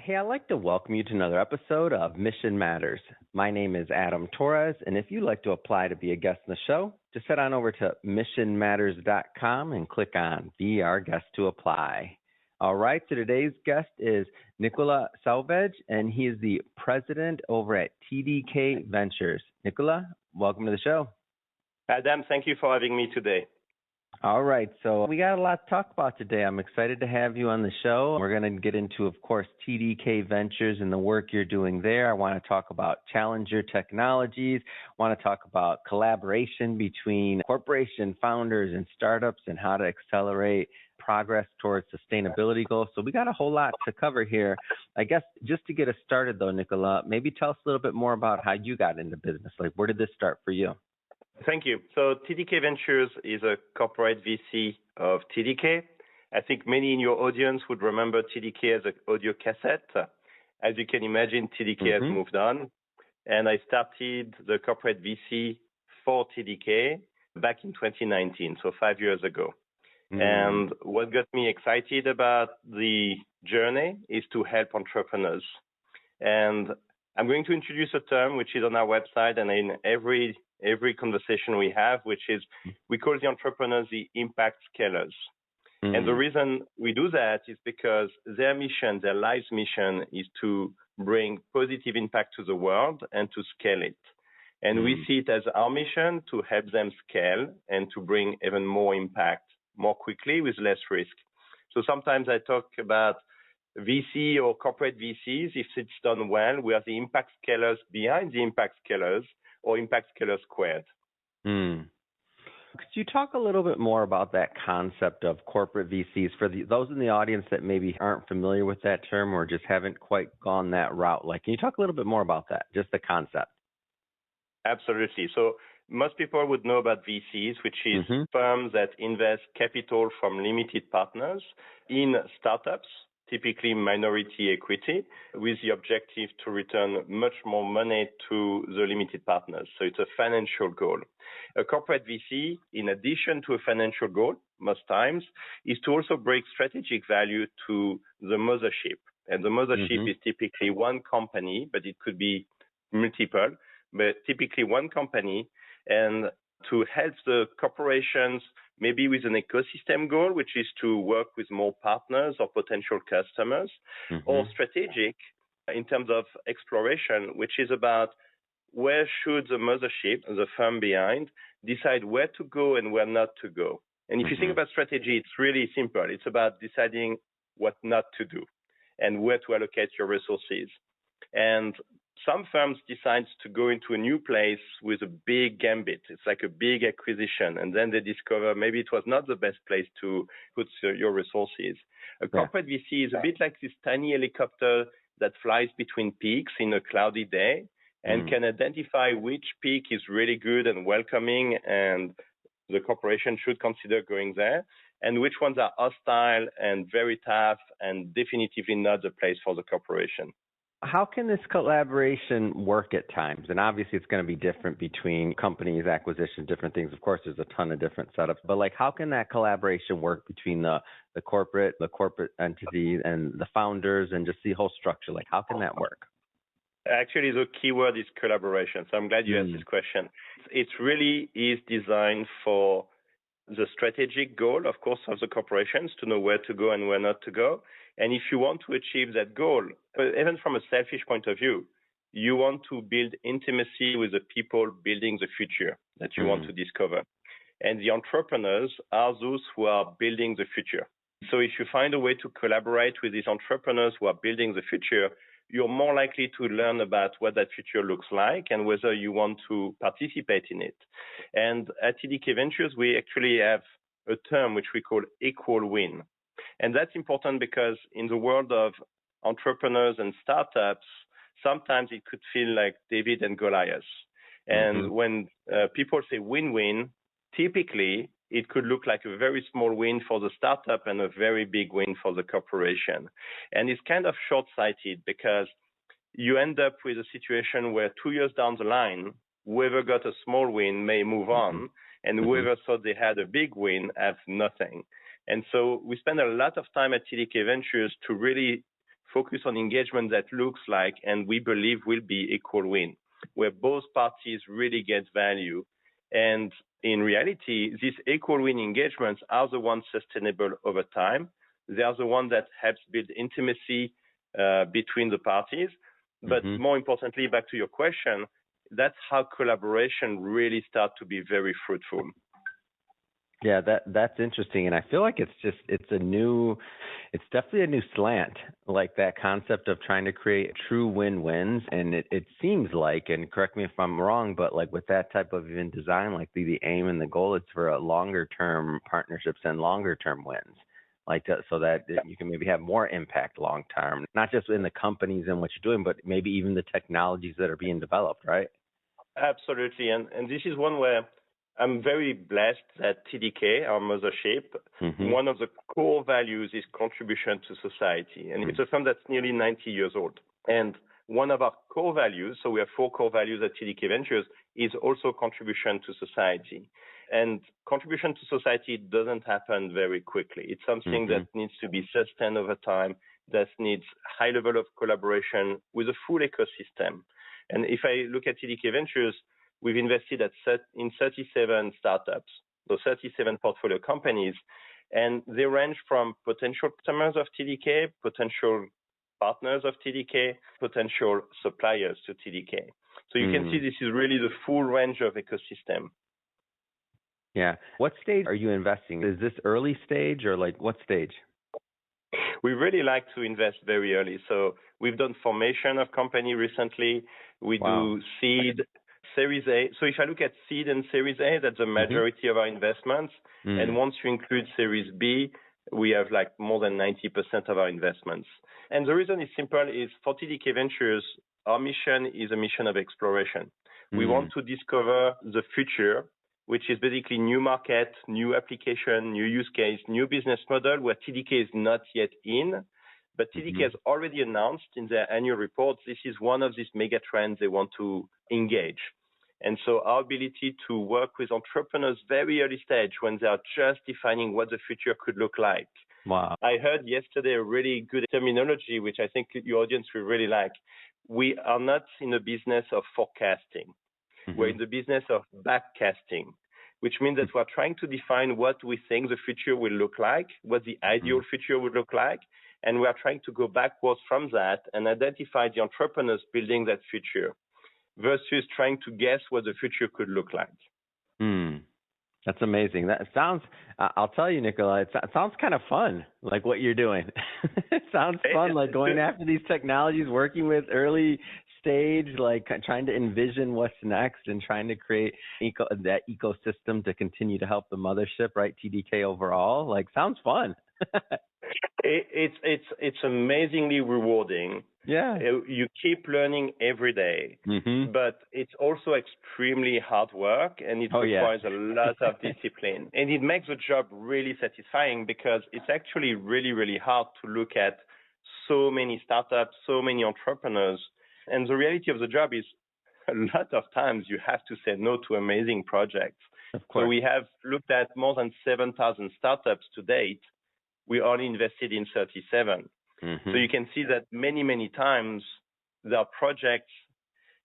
Hey, I'd like to welcome you to another episode of Mission Matters. My name is Adam Torres, and if you'd like to apply to be a guest in the show, just head on over to missionmatters.com and click on Be Our Guest to apply. All right, so today's guest is Nicola Sauvage, and he is the president over at TDK Ventures. Nicola, welcome to the show. Adam, thank you for having me today. All right, so we got a lot to talk about today. I'm excited to have you on the show. We're going to get into, of course, TDK Ventures and the work you're doing there. I want to talk about Challenger Technologies. I want to talk about collaboration between corporation founders and startups and how to accelerate progress towards sustainability goals. So we got a whole lot to cover here. I guess just to get us started, though, Nicola, maybe tell us a little bit more about how you got into business. Like, where did this start for you? Thank you. So TDK Ventures is a corporate VC of TDK. I think many in your audience would remember TDK as an audio cassette. As you can imagine, TDK has moved on. And I started the corporate VC for TDK back in 2019, so 5 years ago. And what got me excited about the journey is to help entrepreneurs. And I'm going to introduce a term which is on our website and in every conversation we have, which is we call the entrepreneurs the impact scalers. And the reason we do that is because their mission, their life's mission, is to bring positive impact to the world and to scale it. And we see it as our mission to help them scale and to bring even more impact more quickly with less risk. So sometimes I talk about VC or corporate VCs. If it's done well, we are the impact scalers behind the impact scalers, or impact scaler squared. Could you talk a little bit more about that concept of corporate VCs for those in the audience that maybe aren't familiar with that term or just haven't quite gone that route? Like, can you talk a little bit more about that, just the concept? Absolutely. So most people would know about VCs, which is firms that invest capital from limited partners in startups, typically minority equity, with the objective to return much more money to the limited partners. So it's a financial goal. A corporate VC, in addition to a financial goal, most times, is to also bring strategic value to the mothership. And the mothership is typically one company, but it could be multiple, but typically one company, and to help the corporations maybe with an ecosystem goal, which is to work with more partners or potential customers, or strategic in terms of exploration, which is about where should the mothership, the firm behind, decide where to go and where not to go. And if you think about strategy, it's really simple. It's about deciding what not to do and where to allocate your resources. And some firms decide to go into a new place with a big gambit. It's like a big acquisition. And then they discover maybe it was not the best place to put your resources. A corporate VC is a bit like this tiny helicopter that flies between peaks in a cloudy day and can identify which peak is really good and welcoming and the corporation should consider going there, and which ones are hostile and very tough and definitively not the place for the corporation. How can this collaboration work at times? And obviously it's going to be different between companies, acquisitions, different things. Of course, there's a ton of different setups, but like, how can that collaboration work between the corporate entity and the founders and just the whole structure? Like, how can that work? Actually, the key word is collaboration. So I'm glad you asked this question. It really is designed for the strategic goal, of course, of the corporations to know where to go and where not to go. And if you want to achieve that goal, even from a selfish point of view, you want to build intimacy with the people building the future that you want to discover. And the entrepreneurs are those who are building the future. So if you find a way to collaborate with these entrepreneurs who are building the future, you're more likely to learn about what that future looks like and whether you want to participate in it. And at TDK Ventures, we actually have a term which we call equal win. And that's important because in the world of entrepreneurs and startups, sometimes it could feel like David and Goliath. And when people say win-win, typically it could look like a very small win for the startup and a very big win for the corporation. And it's kind of short-sighted because you end up with a situation where 2 years down the line, whoever got a small win may move on, and whoever thought they had a big win has nothing. And so we spend a lot of time at TDK Ventures to really focus on engagement that looks like, and we believe will be, equal win, where both parties really get value. And in reality, these equal win engagements are the ones sustainable over time. They are the ones that helps build intimacy between the parties. But more importantly, back to your question, that's how collaboration really starts to be very fruitful. Yeah, that's interesting, and I feel like it's definitely a new slant, like that concept of trying to create true win-wins. And it seems like, and correct me if I'm wrong, but like with that type of even design, like the aim and the goal is for a longer-term partnerships and longer-term wins, like so that you can maybe have more impact long-term, not just in the companies and what you're doing, but maybe even the technologies that are being developed, right? Absolutely, and this is one where I'm very blessed that TDK, our mothership, one of the core values is contribution to society. And it's a firm that's nearly 90 years old. And one of our core values, so we have 4 core values at TDK Ventures, is also contribution to society. And contribution to society doesn't happen very quickly. It's something that needs to be sustained over time, that needs high level of collaboration with a full ecosystem. And if I look at TDK Ventures, we've invested in 37 startups, so 37 portfolio companies, and they range from potential customers of TDK, potential partners of TDK, potential suppliers to TDK. So you can see this is really the full range of ecosystem. Yeah. What stage are you investing? Is this early stage or like what stage? We really like to invest very early. So we've done formation of company recently. We do seed, Series A. So if I look at seed and Series A, that's the majority of our investments. And once you include Series B, we have like more than 90% of our investments. And the reason is simple is for TDK Ventures, our mission is a mission of exploration. We want to discover the future, which is basically new market, new application, new use case, new business model where TDK is not yet in. But TDK has already announced in their annual reports, this is one of these mega trends they want to engage. And so our ability to work with entrepreneurs very early stage when they are just defining what the future could look like. Wow. I heard yesterday a really good terminology, which I think your audience will really like. We are not in the business of forecasting. We're in the business of backcasting, which means that we're trying to define what we think the future will look like, what the ideal future would look like. And we are trying to go backwards from that and identify the entrepreneurs building that future versus trying to guess what the future could look like. That's amazing. That sounds, I'll tell you, Nicolas, it sounds kind of fun, like what you're doing. It sounds fun, like going after these technologies, working with early stage, like trying to envision what's next and trying to create that ecosystem to continue to help the mothership, right? TDK overall, like sounds fun. It's amazingly rewarding. Yeah. You keep learning every day, but it's also extremely hard work and it requires a lot of discipline. And it makes the job really satisfying because it's actually really, really hard to look at so many startups, so many entrepreneurs. And the reality of the job is a lot of times you have to say no to amazing projects. Of course. So we have looked at more than 7,000 startups to date. We only invested in 37. So you can see that many, many times there are projects,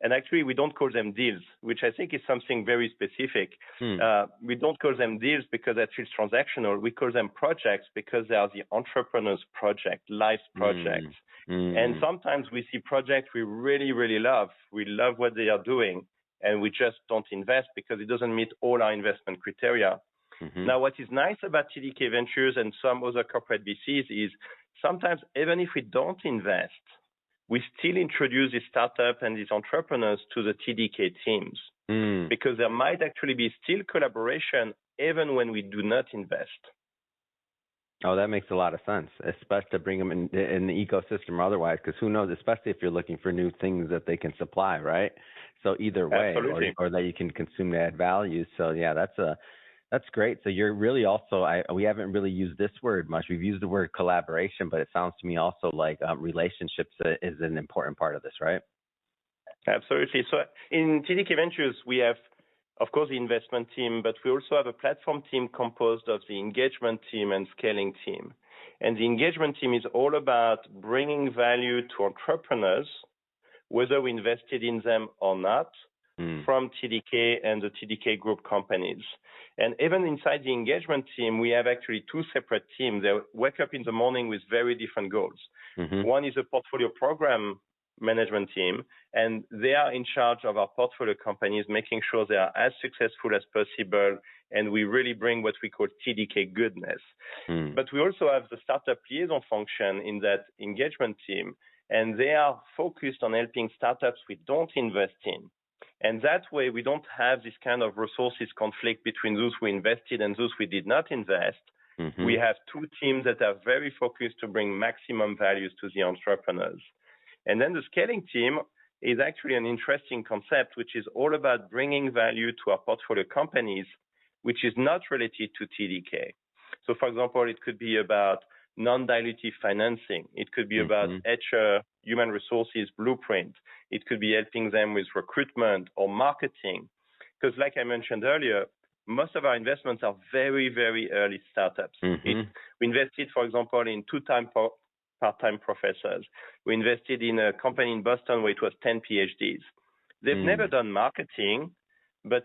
and actually we don't call them deals, which I think is something very specific. We don't call them deals because that feels transactional. We call them projects because they are the entrepreneur's project, life's project. And sometimes we see projects we really, really love. We love what they are doing, and we just don't invest because it doesn't meet all our investment criteria. Now, what is nice about TDK Ventures and some other corporate VCs is sometimes even if we don't invest, we still introduce this startup and these entrepreneurs to the TDK teams because there might actually be still collaboration even when we do not invest. Oh, that makes a lot of sense, especially to bring them in the ecosystem or otherwise, because who knows, especially if you're looking for new things that they can supply, right? So either way, or that you can consume to add value. So yeah, that's great. So you're really also, we haven't really used this word much. We've used the word collaboration, but it sounds to me also like relationships is an important part of this, right? Absolutely. So in TDK Ventures, we have, of course, the investment team, but we also have a platform team composed of the engagement team and scaling team. And the engagement team is all about bringing value to entrepreneurs, whether we invested in them or not, from TDK and the TDK group companies. And even inside the engagement team, we have actually two separate teams. They wake up in the morning with very different goals. One is a portfolio program management team, and they are in charge of our portfolio companies, making sure they are as successful as possible, and we really bring what we call TDK goodness. But we also have the startup liaison function in that engagement team, and they are focused on helping startups we don't invest in. And that way, we don't have this kind of resources conflict between those who invested and those who did not invest. We have two teams that are very focused to bring maximum values to the entrepreneurs. And then the scaling team is actually an interesting concept, which is all about bringing value to our portfolio companies, which is not related to TDK. So, for example, it could be about non-dilutive financing. It could be about HR, human resources blueprint. It could be helping them with recruitment or marketing. Because like I mentioned earlier, most of our investments are very, very early startups. We invested, for example, in two-time part-time professors. We invested in a company in Boston where it was 10 PhDs. They've never done marketing, but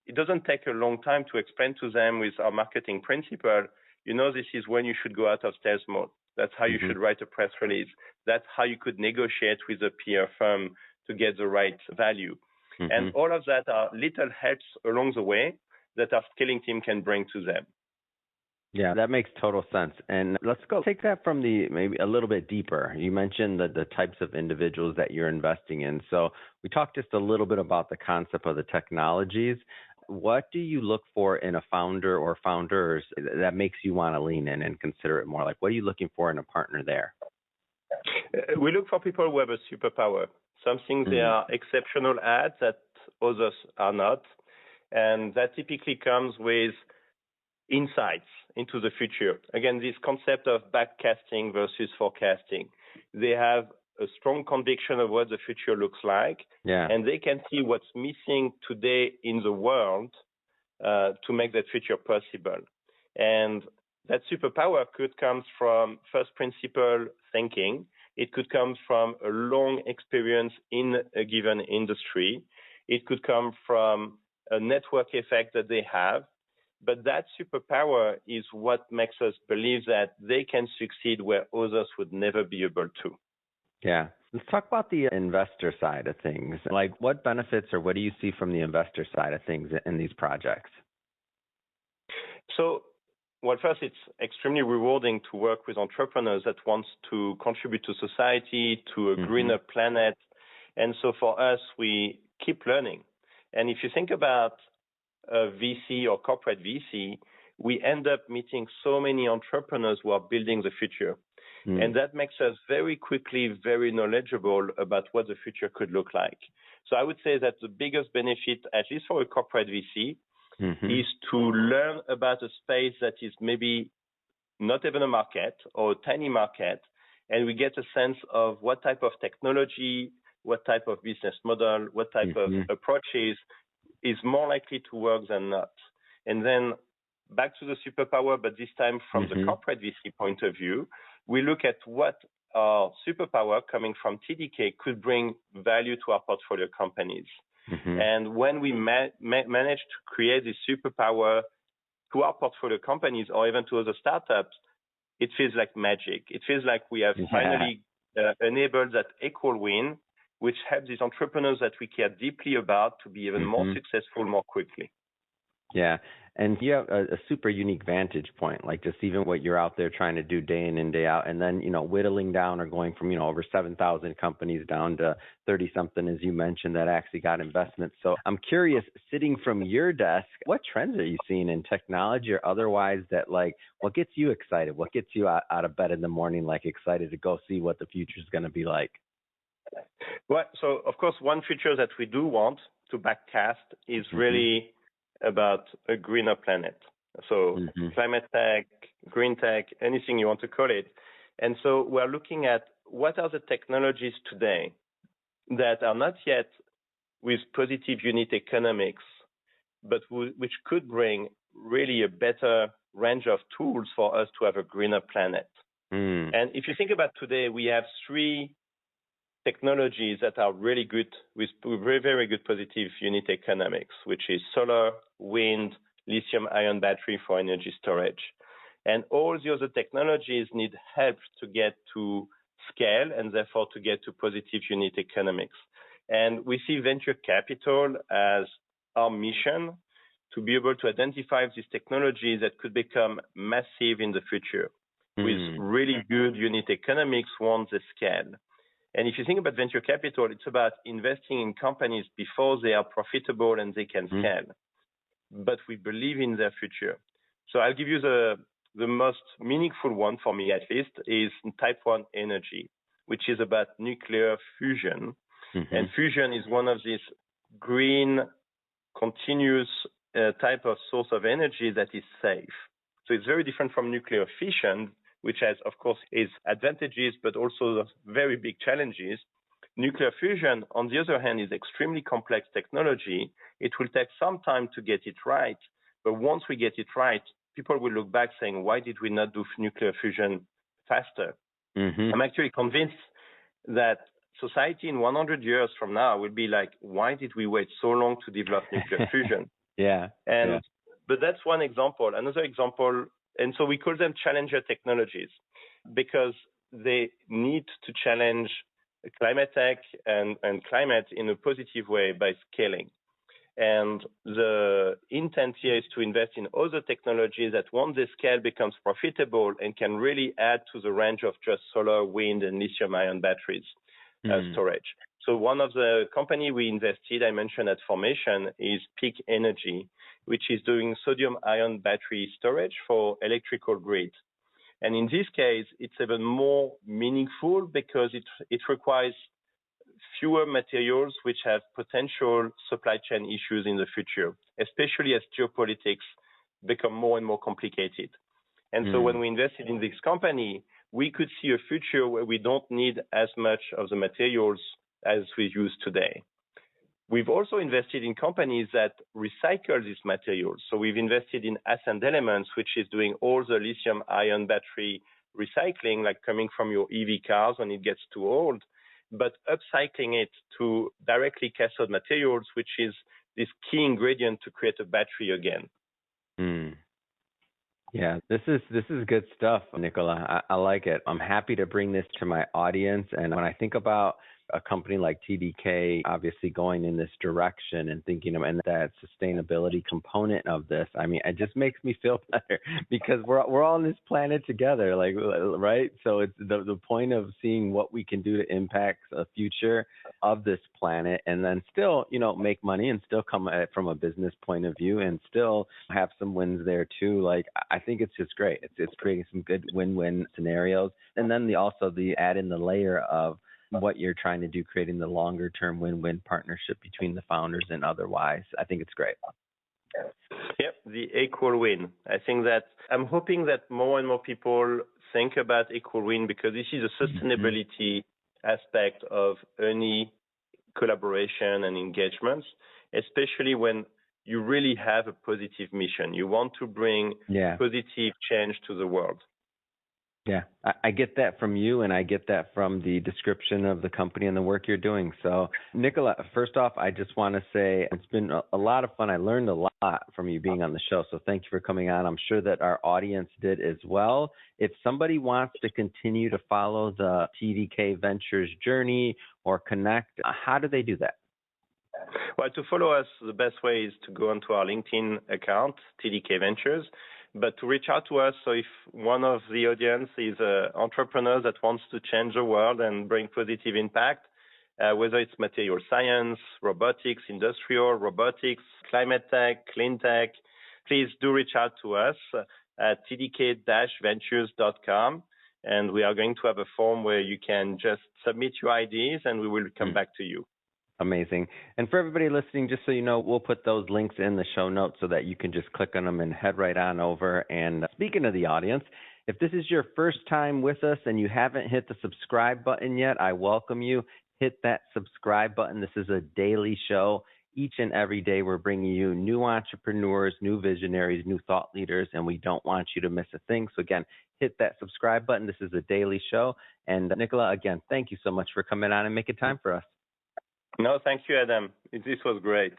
it doesn't take a long time to explain to them with our marketing principle, this is when you should go out of stealth mode. That's how you should write a press release. That's how you could negotiate with a peer firm to get the right value. And all of that are little helps along the way that our scaling team can bring to them. Yeah, that makes total sense. And let's go take that from maybe a little bit deeper. You mentioned the types of individuals that you're investing in. So we talked just a little bit about the concept of the technologies. What do you look for in a founder or founders that makes you want to lean in and consider it more? Like, what are you looking for in a partner there? We look for people who have a superpower, something they are exceptional at that others are not. And that typically comes with insights into the future. Again, this concept of backcasting versus forecasting. They have a strong conviction of what the future looks like, and they can see what's missing today in the world to make that future possible. And that superpower could come from first principle thinking. It could come from a long experience in a given industry. It could come from a network effect that they have. But that superpower is what makes us believe that they can succeed where others would never be able to. Yeah. Let's talk about the investor side of things. Like, what benefits or what do you see from the investor side of things in these projects? So, well, first, it's extremely rewarding to work with entrepreneurs that want to contribute to society, to a greener planet. And so for us, we keep learning. And if you think about a VC or corporate VC, we end up meeting so many entrepreneurs who are building the future. And that makes us very quickly very knowledgeable about what the future could look like. So I would say that the biggest benefit, at least for a corporate VC, is to learn about a space that is maybe not even a market or a tiny market, and we get a sense of what type of technology, what type of business model, what type of approaches is more likely to work than not. And then back to the superpower, but this time from the corporate VC point of view, we look at what our superpower coming from TDK could bring value to our portfolio companies. And when we manage to create this superpower to our portfolio companies or even to other startups, it feels like magic. It feels like we have finally enabled that equal win, which helps these entrepreneurs that we care deeply about to be even more successful more quickly. Yeah. And you have a super unique vantage point, like just even what you're out there trying to do day in and day out, and then, whittling down or going from, over 7,000 companies down to 30 something, as you mentioned, that actually got investment. So I'm curious, sitting from your desk, what trends are you seeing in technology or otherwise that what gets you excited? What gets you out of bed in the morning, excited to go see what the future is going to be like? Well, so of course, one feature that we do want to backcast is really about a greener planet. So climate tech, green tech, anything you want to call it. And so we're looking at what are the technologies today that are not yet with positive unit economics, but which could bring really a better range of tools for us to have a greener planet. And if you think about today, we have three technologies that are really good with very, very good positive unit economics, which is solar, wind, lithium-ion battery for energy storage. And all the other technologies need help to get to scale and therefore to get to positive unit economics. And we see venture capital as our mission to be able to identify these technologies that could become massive in the future with really good unit economics once they scale. And if you think about venture capital, it's about investing in companies before they are profitable and they can scale. But we believe in their future. So I'll give you the most meaningful one for me, at least, is Type 1 energy, which is about nuclear fusion. And fusion is one of these green, continuous type of source of energy that is safe. So it's very different from nuclear fission, which has, of course, its advantages, but also very big challenges. Nuclear fusion, on the other hand, is extremely complex technology. It will take some time to get it right. But once we get it right, people will look back saying, why did we not do nuclear fusion faster? I'm actually convinced that society in 100 years from now will be like, why did we wait so long to develop nuclear fusion? But that's one example. Another example, and so we call them challenger technologies because they need to challenge climate tech and climate in a positive way by scaling. And the intent here is to invest in other technologies that once they scale becomes profitable and can really add to the range of just solar, wind, and lithium-ion batteries storage. So one of the company we invested, I mentioned at Formation, is Peak Energy, which is doing sodium-ion battery storage for electrical grid. And in this case, it's even more meaningful because it requires fewer materials which have potential supply chain issues in the future, especially as geopolitics become more and more complicated. And so when we invested in this company, we could see a future where we don't need as much of the materials as we use today. We've also invested in companies that recycle these materials. So we've invested in Ascend Elements, which is doing all the lithium-ion battery recycling, like coming from your EV cars when it gets too old, but upcycling it to directly cathode materials, which is this key ingredient to create a battery again. Yeah, this is good stuff, Nicolas. I like it. I'm happy to bring this to my audience. And when I think about a company like TDK obviously going in this direction and thinking of and that sustainability component of this, I mean, it just makes me feel better because we're all on this planet together, like, right? So it's the point of seeing what we can do to impact the future of this planet and then still, make money and still come at it from a business point of view and still have some wins there too. Like, I think it's just great. It's creating some good win-win scenarios. And then also the add in the layer of what you're trying to do, creating the longer term win-win partnership between the founders and otherwise. I think it's great. Yep, the equal win. I think that I'm hoping that more and more people think about equal win because this is a sustainability aspect of any collaboration and engagements, especially when you really have a positive mission. You want to bring positive change to the world. Yeah, I get that from you, and I get that from the description of the company and the work you're doing. So, Nicolas, first off, I just want to say it's been a lot of fun. I learned a lot from you being on the show, so thank you for coming on. I'm sure that our audience did as well. If somebody wants to continue to follow the TDK Ventures journey or connect, how do they do that? Well, to follow us, the best way is to go onto our LinkedIn account, TDK Ventures. But to reach out to us, so if one of the audience is an entrepreneur that wants to change the world and bring positive impact, whether it's material science, robotics, industrial robotics, climate tech, clean tech, please do reach out to us at tdk-ventures.com. And we are going to have a form where you can just submit your ideas and we will come back to you. Amazing. And for everybody listening, just so you know, we'll put those links in the show notes so that you can just click on them and head right on over. And speaking of the audience, if this is your first time with us and you haven't hit the subscribe button yet, I welcome you. Hit that subscribe button. This is a daily show. Each and every day, we're bringing you new entrepreneurs, new visionaries, new thought leaders, and we don't want you to miss a thing. So again, hit that subscribe button. This is a daily show. And Nicola, again, thank you so much for coming on and making time for us. No, thank you, Adam. This was great.